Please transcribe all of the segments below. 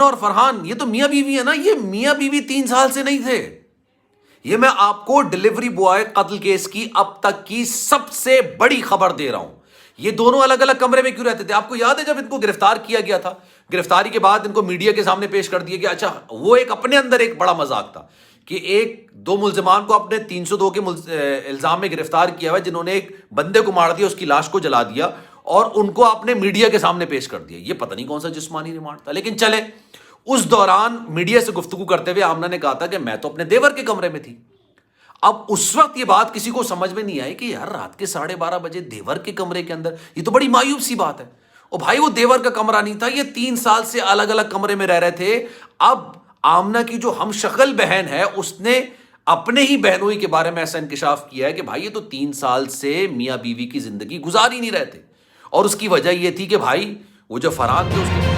آمنہ اور فرحان یہ تو میاں بیوی ہے نا, یہ میاں بیوی 3 سال سے نہیں تھے. یہ میں آپ کو ڈلیوری بوائے قتل کیس کی اب تک کی سب سے بڑی خبر دے رہا ہوں. یہ دونوں الگ الگ کمرے میں کیوں رہتے تھے؟ آپ کو یاد ہے جب ان کو گرفتار کیا گیا تھا, گرفتاری کے بعد ان کو میڈیا کے سامنے پیش کر دیا گیا. اچھا, وہ ایک اپنے اندر ایک بڑا مذاق تھا کہ ایک دو ملزمان کو اپنے 302 کے الزام میں گرفتار کیا ہوا ہے, جنہوں نے ایک بندے کو مار دیا, اس کی لاش کو جلا دیا اور ان کو اپنے میڈیا کے سامنے پیش کر دیا. یہ پتہ نہیں کون سا جسمانی ریمانڈ تھا. لیکن چلے, اس دوران میڈیا سے گفتگو کرتے ہوئے آمنہ نے کہا تھا کہ میں تو اپنے دیور کے کمرے میں تھی. اب اس وقت یہ بات کسی کو سمجھ میں نہیں آئی کہ یار رات کے 12:30 بجے دیور کے کمرے کے اندر, یہ تو بڑی مایوب سی بات ہے. اور بھائی وہ دیور کا کمرہ نہیں تھا, یہ 3 سال سے الگ الگ کمرے میں رہ رہے تھے. اب آمنہ کی جو ہم شکل بہن ہے اس نے اپنے ہی بہنوئی کے بارے میں ایسا انکشاف کیا ہے کہ بھائی یہ تو 3 سال سے میاں بیوی کی زندگی گزار ہی نہیں رہتے. اور اس کی وجہ یہ تھی کہ بھائی وہ جو فرحان تھے اس کے.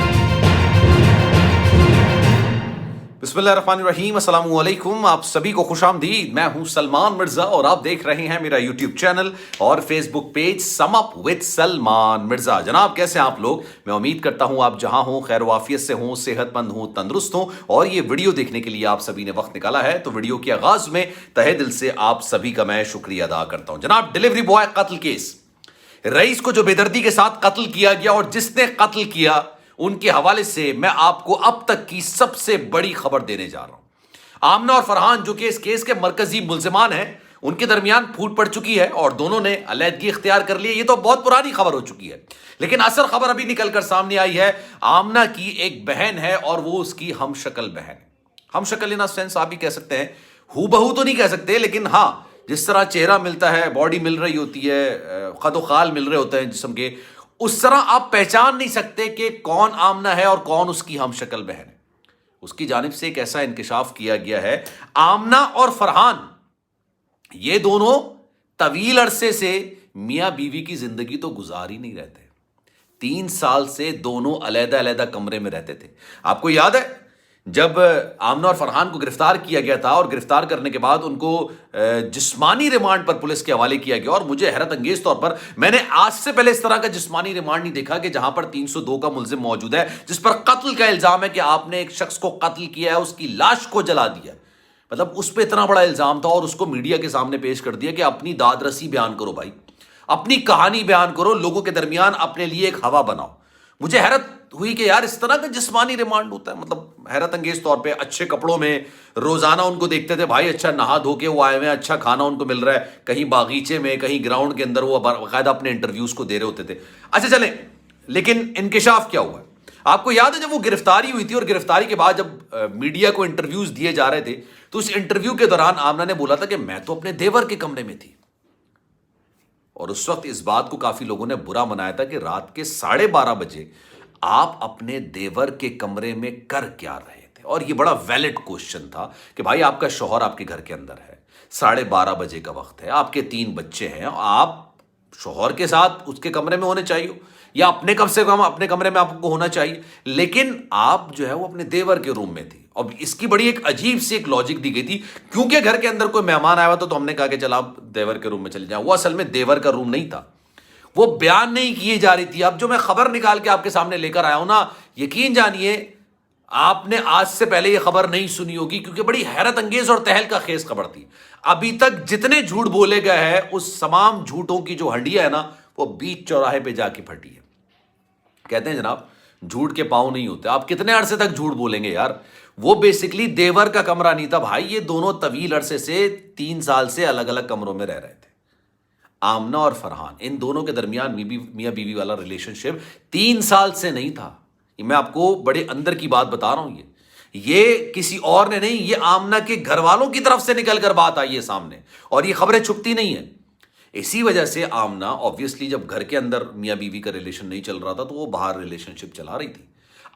بسم اللہ الرحمن الرحیم. السلام علیکم, آپ سبھی کو خوش آمدید. میں ہوں سلمان مرزا اور آپ دیکھ رہے ہیں میرا یوٹیوب چینل اور Facebook page sum up with Salman Mirza. جناب کیسے ہیں آپ لوگ؟ میں امید کرتا ہوں آپ جہاں ہوں خیر و عافیت سے ہوں, صحت مند ہوں, تندرست ہوں. اور یہ ویڈیو دیکھنے کے لیے آپ سبھی نے وقت نکالا ہے, تو ویڈیو کے آغاز میں تہہ دل سے آپ سبھی کا میں شکریہ ادا کرتا ہوں. جناب ڈلیوری بوائے قتل کیس, رئیس کو جو بے دردی کے ساتھ قتل کیا گیا اور جس نے قتل کیا ان کے حوالے سے میں آپ کو اب تک کی سب سے بڑی خبر دینے جا رہا ہوں. آمنہ اور فرحان جو کہ اس کیس کے مرکزی ملزمان ہیں, ان کے درمیان پھوٹ پڑ چکی ہے اور دونوں نے علیحدگی اختیار کر لی ہے. یہ تو بہت پرانی خبر ہو چکی ہے, لیکن اصل خبر ابھی نکل کر سامنے آئی ہے. آمنہ کی ایک بہن ہے اور وہ اس کی ہم شکل بہن ہے. ہم شکل ان سینس آپ بھی کہہ سکتے ہیں, ہو بہو تو نہیں کہہ سکتے, لیکن ہاں جس طرح چہرہ ملتا ہے, باڈی مل رہی ہوتی ہے, قد و خال مل رہے ہوتے ہیں جسم کے, اس طرح آپ پہچان نہیں سکتے کہ کون آمنہ ہے اور کون اس کی ہم شکل بہن ہے. اس کی جانب سے ایک ایسا انکشاف کیا گیا ہے, آمنہ اور فرحان یہ دونوں طویل عرصے سے میاں بیوی کی زندگی تو گزار ہی نہیں رہتے. 3 سال سے دونوں علیحدہ علیحدہ کمرے میں رہتے تھے. آپ کو یاد ہے جب آمنہ اور فرحان کو گرفتار کیا گیا تھا اور گرفتار کرنے کے بعد ان کو جسمانی ریمانڈ پر پولیس کے حوالے کیا گیا, اور مجھے حیرت انگیز طور پر میں نے آج سے پہلے اس طرح کا جسمانی ریمانڈ نہیں دیکھا کہ جہاں پر 302 کا ملزم موجود ہے, جس پر قتل کا الزام ہے کہ آپ نے ایک شخص کو قتل کیا ہے, اس کی لاش کو جلا دیا. مطلب اس پہ اتنا بڑا الزام تھا اور اس کو میڈیا کے سامنے پیش کر دیا کہ اپنی داد رسی بیان کرو بھائی, اپنی کہانی بیان کرو, لوگوں کے درمیان اپنے لیے ایک ہوا بناؤ. مجھے حیرت ہوئی کہ یار اس طرح کا جسمانی ریمانڈ ہوتا ہے. مطلب حیرت انگیز طور پہ اچھے کپڑوں میں روزانہ ان کو دیکھتے تھے بھائی, اچھا نہا دھو کے وہ آئے ہوئے ہیں, اچھا کھانا ان کو مل رہا ہے, کہیں باغیچے میں کہیں گراؤنڈ کے اندر وہ باقاعدہ اپنے انٹرویوز کو دے رہے ہوتے تھے. اچھا چلیں, لیکن انکشاف کیا ہوا ہے؟ آپ کو یاد ہے جب وہ گرفتاری ہوئی تھی اور گرفتاری کے بعد جب میڈیا کو انٹرویوز دیے جا رہے تھے, تو اس انٹرویو کے دوران آمنہ نے بولا تھا کہ میں تو اپنے دیور کے کمرے میں تھی. اور اس وقت اس بات کو کافی لوگوں نے برا منایا تھا کہ رات کے 12:30 بجے آپ اپنے دیور کے کمرے میں کر کیا رہے تھے. اور یہ بڑا ویلڈ کوشچن تھا کہ بھائی آپ کا شوہر آپ کے گھر کے اندر ہے, 12:30 بجے کا وقت ہے, آپ کے 3 بچے ہیں, آپ شوہر کے ساتھ اس کے کمرے میں ہونے چاہیے, یا اپنے کم سے کم اپنے کمرے میں آپ کو ہونا چاہیے, لیکن آپ جو ہے وہ اپنے دیور کے روم میں تھی. اور اس کی بڑی ایک عجیب سی ایک لاجک دی گئی تھی, کیونکہ گھر کے اندر کوئی مہمان آیا ہوا تو ہم نے کہا کہ چل آپ دیور کے روم میں چلے جائیں. وہ اصل میں دیور کا روم نہیں تھا, وہ بیان نہیں کیے جا رہی تھی. اب جو میں خبر نکال کے آپ کے سامنے لے کر آیا ہوں نا, یقین جانیے آپ نے آج سے پہلے یہ خبر نہیں سنی ہوگی, کیونکہ بڑی حیرت انگیز اور تہلکہ خیز خبر تھی. ابھی تک جتنے جھوٹ بولے گئے ہیں اس تمام جھوٹوں کی جو ہڈیاں ہے نا, وہ بیچ چوراہے پہ جا کے پھٹی ہے. کہتے ہیں جناب جھوٹ کے پاؤں نہیں ہوتے. آپ کتنے عرصے تک جھوٹ بولیں گے یار. وہ بیسکلی دیور کا کمرہ نہیں تھا بھائی, یہ دونوں طویل عرصے سے 3 سال سے الگ الگ کمروں میں رہ رہے تھے. آمنہ اور فرحان ان دونوں کے درمیان میاں بیوی والا ریلیشن شپ 3 سال سے نہیں تھا. یہ میں آپ کو بڑے اندر کی بات بتا رہا ہوں, یہ کسی اور نے نہیں, یہ آمنہ کے گھر والوں کی طرف سے نکل کر بات آئی ہے سامنے, اور یہ خبریں چھپتی نہیں ہیں. اسی وجہ سے آمنہ آبویسلی جب گھر کے اندر میاں بیوی کا ریلیشن نہیں چل رہا تھا تو وہ باہر ریلیشن شپ چلا رہی تھی.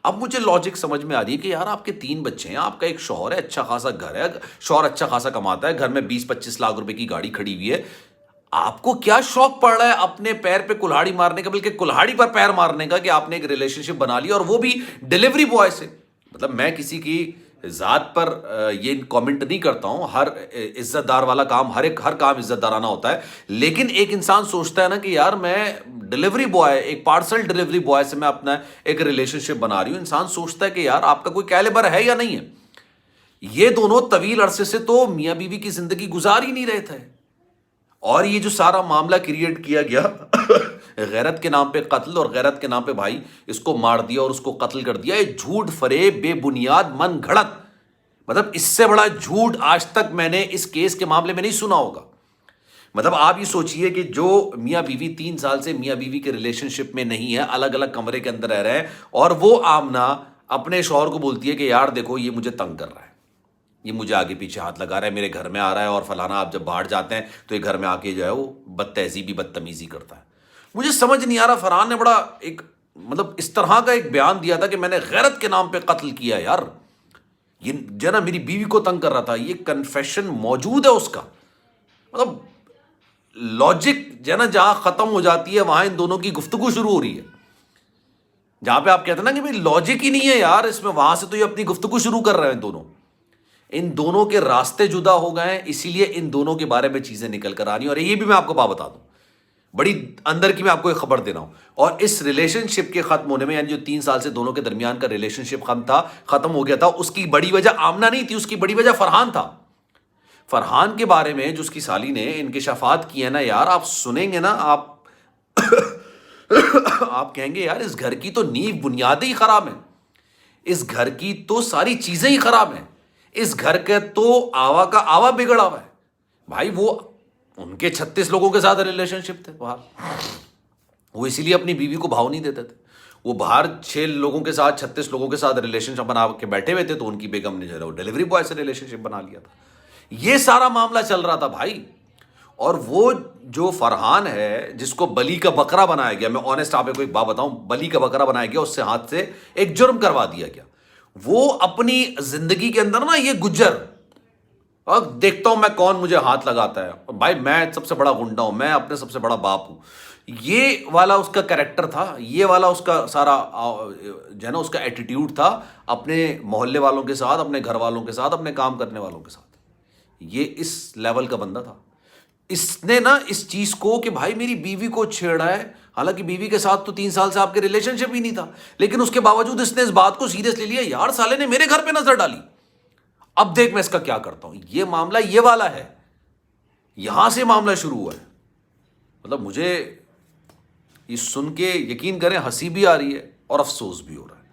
اب مجھے لاجک سمجھ میں آ رہی ہے کہ یار آپ کے 3 بچے ہیں, آپ کا ایک شوہر ہے, اچھا خاصا گھر ہے, شوہر اچھا خاصا کماتا ہے, گھر میں 20-25 لاکھ روپے کی گاڑی کھڑی ہوئی ہے, آپ کو کیا شوق پڑ رہا ہے اپنے پیر پہ کلہاڑی مارنے کا, بلکہ کلہاڑی پر پیر مارنے کا, کہ آپ نے ایک ریلیشن شپ بنا لی اور وہ بھی ڈلیوری بوائے سے. مطلب میں کسی کی ذات پر یہ کامنٹ نہیں کرتا ہوں، ہر عزت دار والا کام، ہر کام عزت دارانہ ہوتا ہے، لیکن ایک انسان سوچتا ہے نا کہ یار میں ڈلیوری بوائے، ایک پارسل ڈلیوری بوائے سے میں اپنا ایک ریلیشن شپ بنا رہی ہوں، انسان سوچتا ہے کہ یار آپ کا کوئی کیلیبر ہے یا نہیں ہے. یہ دونوں طویل عرصے سے تو میاں بیوی کی زندگی گزار ہی نہیں رہے تھے، اور یہ جو سارا معاملہ کریٹ کیا گیا غیرت کے نام پہ قتل اور غیرت کے نام پہ بھائی اس کو مار دیا اور اس کو قتل کر دیا، یہ جھوٹ فریب بے بنیاد من گھڑت، مطلب اس سے بڑا جھوٹ آج تک میں نے اس کیس کے معاملے میں نہیں سنا ہوگا. مطلب آپ یہ سوچئے کہ جو میاں بیوی 3 سال سے میاں بیوی کے ریلیشن شپ میں نہیں ہے، الگ الگ کمرے کے اندر رہ رہے ہیں، اور وہ آمنہ اپنے شوہر کو بولتی ہے کہ یار دیکھو یہ مجھے تنگ کر رہا ہے، یہ مجھے آگے پیچھے ہاتھ لگا رہا ہے، میرے گھر میں آ رہا ہے، اور فلانا آپ جب باہر جاتے ہیں تو یہ گھر میں آ کے جو ہے وہ بد تہذیبی بدتمیزی کرتا ہے. مجھے سمجھ نہیں آ رہا، فرحان نے بڑا ایک مطلب اس طرح کا ایک بیان دیا تھا کہ میں نے غیرت کے نام پہ قتل کیا. یار یہ جو نا میری بیوی کو تنگ کر رہا تھا، یہ کنفیشن موجود ہے اس کا. مطلب لاجک جو ہے نا جہاں ختم ہو جاتی ہے وہاں ان دونوں کی گفتگو شروع ہو رہی ہے. جہاں پہ آپ کہتے ہیں نا کہ بھائی لاجک ہی نہیں ہے یار اس میں، وہاں سے تو یہ اپنی گفتگو شروع کر رہے ہیں. ان دونوں کے راستے جدا ہو گئے ہیں، اسی لیے ان دونوں کے بارے میں چیزیں نکل کر آ رہی ہیں. اور یہ بھی میں آپ کو بات بتا دوں، بڑی اندر کی میں آپ کو ایک خبر دینا ہوں. اور اس ریلیشن شپ کے ختم ہونے میں، یعنی جو 3 سال سے دونوں کے درمیان کا ریلیشن شپ ختم ہو گیا تھا، اس کی بڑی وجہ آمنہ نہیں تھی، اس کی بڑی وجہ فرحان تھا. فرحان کے بارے میں جو اس کی سالی نے انکشافات کیے ہیں نا یار، آپ سنیں گے نا آپ آپ کہیں گے یار اس گھر کی تو نیو بنیادیں ہی خراب ہیں، اس گھر کی تو ساری چیزیں ہی خراب ہیں، اس گھر کے تو آوا کا آوا بگڑا ہوا ہے. بھائی وہ ان کے 36 لوگوں کے ساتھ ریلیشن شپ تھے باہر، وہ اسی لیے اپنی بیوی کو بھاؤ نہیں دیتے تھے. وہ باہر 6 لوگوں کے ساتھ 36 لوگوں کے ساتھ ریلیشن شپ بنا کے بیٹھے ہوئے تھے، تو ان کی بیگم نے جو ہے وہ ڈیلیوری بوائے سے ریلیشن شپ بنا لیا تھا. یہ سارا معاملہ چل رہا تھا بھائی. اور وہ جو فرحان ہے جس کو بلی کا بکرا بنایا گیا، میں آنیسٹ آپ کو ایک بات بتاؤں، بلی کا بکرا بنایا گیا، اس سے ہاتھ سے ایک جرم کروا دیا گیا. وہ اپنی زندگی کے اندر نا یہ گجر، اور دیکھتا ہوں میں کون مجھے ہاتھ لگاتا ہے، اور بھائی میں سب سے بڑا گنڈا ہوں، میں اپنے سب سے بڑا باپ ہوں، یہ والا اس کا کریکٹر تھا، یہ والا اس کا سارا جو ہے نا اس کا ایٹیٹیوڈ تھا اپنے محلے والوں کے ساتھ، اپنے گھر والوں کے ساتھ، اپنے کام کرنے والوں کے ساتھ. یہ اس لیول کا بندہ تھا. اس نے نا اس چیز کو کہ بھائی میری بیوی کو چھیڑا ہے، حالانکہ بیوی کے ساتھ تو 3 سال سے آپ کے ریلیشن شپ ہی نہیں تھا، لیکن اس کے باوجود اس نے اس بات کو سیریس لے لیا، یار سالے نے میرے گھر پہ نظر ڈالی، اب دیکھ میں اس کا کیا کرتا ہوں. یہ معاملہ یہ والا ہے، یہاں سے معاملہ شروع ہوا ہے. مطلب مجھے یہ سن کے یقین کریں ہنسی بھی آ رہی ہے اور افسوس بھی ہو رہا ہے.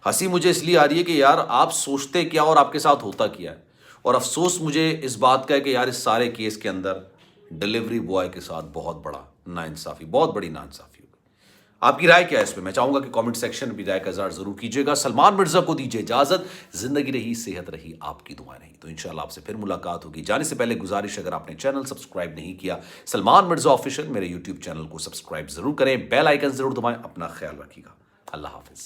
ہنسی مجھے اس لیے آ رہی ہے کہ یار آپ سوچتے کیا اور آپ کے ساتھ ہوتا کیا ہے، اور افسوس مجھے اس بات کا ہے کہ یار اس سارے کیس کے اندر ڈیلیوری بوائے کے ساتھ بہت بڑا ناانصافی، بہت بڑی ناانصافی ہوگی. آپ کی رائے کیا ہے اس پہ؟ میں چاہوں گا کہ کامنٹ سیکشن میں رائے کا اظہار ضرور کیجیے گا. سلمان مرزا کو دیجیے اجازت، زندگی رہی صحت رہی آپ کی دعائیں رہی. تو انشاءاللہ آپ سے پھر ملاقات ہوگی. جانے سے پہلے گزارش، اگر آپ نے چینل سبسکرائب نہیں کیا سلمان مرزا آفیشیل، میرے یوٹیوب چینل کو سبسکرائب ضرور کریں، بیل آئیکن ضرور دبائیں. اپنا خیال رکھیے گا. اللہ حافظ.